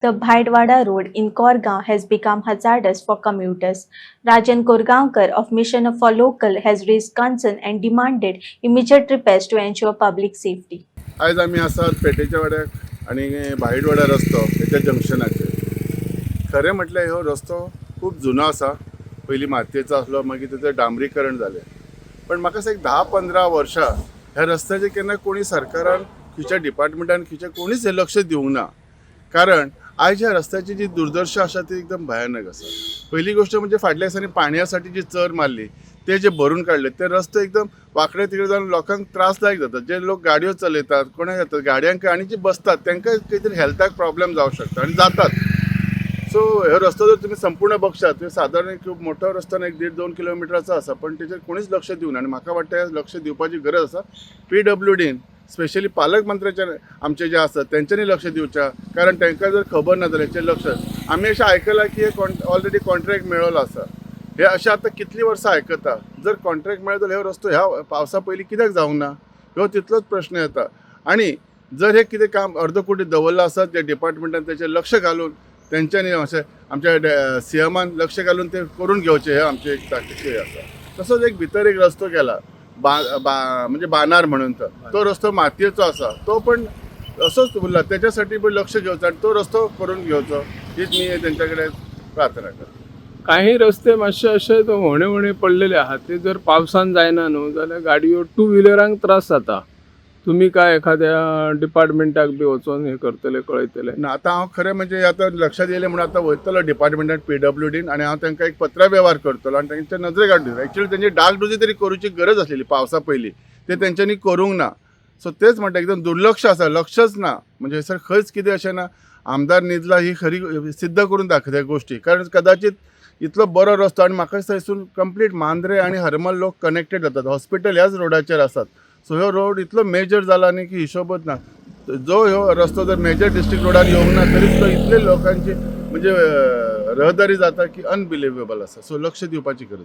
The Bhaidwada road in Korgaon has become hazardous for commuters. Rajan Korgaonkar of Mission for Local has raised concern and demanded immediate repairs to ensure public safety. आज आम्ही आसात पेटेच्या वाड्याक आणि भाईडवाडा रस्तो हेच्या जंक्शनाचेर. खरें म्हटल्यार ह्यो रस्तो खूब जुनो आसा. पयलीं मातयेचो आसलो, मागीर तेचें डांबरीकरण जालें. पण म्हाका दिसता एक 10-15 वर्सां ह्या रस्त्याचेर केन्ना कोणी सरकारान खंयच्या डिपार्टमेंटान खंयच्या कोणीच लक्ष दिवंक ना. कारण आयज ह्या रस्त्याची जी दुर्दशा आसा ती एकदम भयानक आसा. पहिली गोष्ट म्हणजे फाटल्या दिसांनी पाणयासाठी जी चर मारली ते जे भरून काडले ते रस्ते एकदम वाकडे तिकडे जावन लोकांक त्रासदायक जाता. जे लोक गाडयो चलयतात, कोणाक जातात गाडयांक आणि जे बसतात तांकां काहीतरी हेल्थाक प्रॉब्लेम जावंक शकता आणि जातात. सो हो रस्तो जर तुम्ही संपूर्ण बघशात तर साधारण एक खूप मोठा रस्तो 1.5-2 किलोमिटरचा आसा, पण तेचेर कोणीच लक्ष दिवना. आणि म्हाका वाटतं लक्ष दिवपाची गरज आसा. PWDन स्पेशली पालकमंत्र्याचे आमचे जे आसतात तेंच्यांनी लक्ष दिवच्या, कारण तांकां जर खबर ना जाल्यार हेचेर लक्ष. आमी अशें आयकलां की हे ऑलरेडी कॉन्ट्रॅक्ट मेळिल्लो आसा. हे अशें आतां कितलीं वर्सां आयकता. जर कॉन्ट्रॅक्ट मेळ्ळो जाल्यार हो रस्तो ह्या पावसा पयलीं कित्याक जावंक ना, ह्यो तितलोच प्रश्न येता. आणि जर हे कितें काम अर्दकुटी दवरलं आसत त्या डिपार्टमेंटान तेचेर लक्ष घालून तेंच्यांनी अशें आमच्या CMान लक्ष घालून ते करून घेवचें, हे आमचे एक ताकदीचे आसा. तसोच एक भितर एक रस्तो केला म्हणजे बानार म्हणून तो रस्तो मातयेचो आसा, तो पण असोच उरला. त्याच्यासाठी पण लक्ष घेवचो आणि तो रस्तो करून घेवचो हीच मी तेंच्या कडेन प्रार्थना करता. काही रस्ते मातशे अशे व्हणे पडलेले आहात, ते जर पावसान जायना न्हू जाल्यार गाडयो 2 व्हिलरांक त्रास जाता. तुम्ही काय एखाद्या डिपार्टमेंटाक बी वचून हे करतले, कळयतले? ना आतां हांव खरें म्हणजे आतां लक्षात येयलें म्हणून आतां वयतलो डिपार्टमेंटान PWDन आणि हांव तांकां एक पत्र व्यवहार करतलो आणि तांच्या नजरेक हाडटलो. एक्चुअली तेंची डागडुजी तरी करूची गरज आसलेली पावसा पयलीं, ते तेंच्यांनी करूंक ना. सो तेच म्हणटा एकदम दुर्लक्ष आसा, लक्षच ना. म्हणजे सर खंयच कितें अशें ना. आमदार निधला ही खरी सिद्ध करून दाखयता गोष्टी. कारण कदाचित इतलो बरो रस्तो आणि म्हाका दिसता थंयसून कंप्लीट मांद्रे आणि हरमल लोक कनेक्टेड जातात. हॉस्पिटल ह्याच रोडाचेर आसात. सो ह्यो रोड इतलो मेजर जाला न्ही की हिशोबच ना. जो ह्यो रस्तो जर मेजर डिस्ट्रिक्ट रोडार येवंक ना तरी सुद्दां इतले लोकांची म्हणजे रहदारी जाता की अनबिलिव्हेबल आसा. सो लक्ष दिवपाची गरज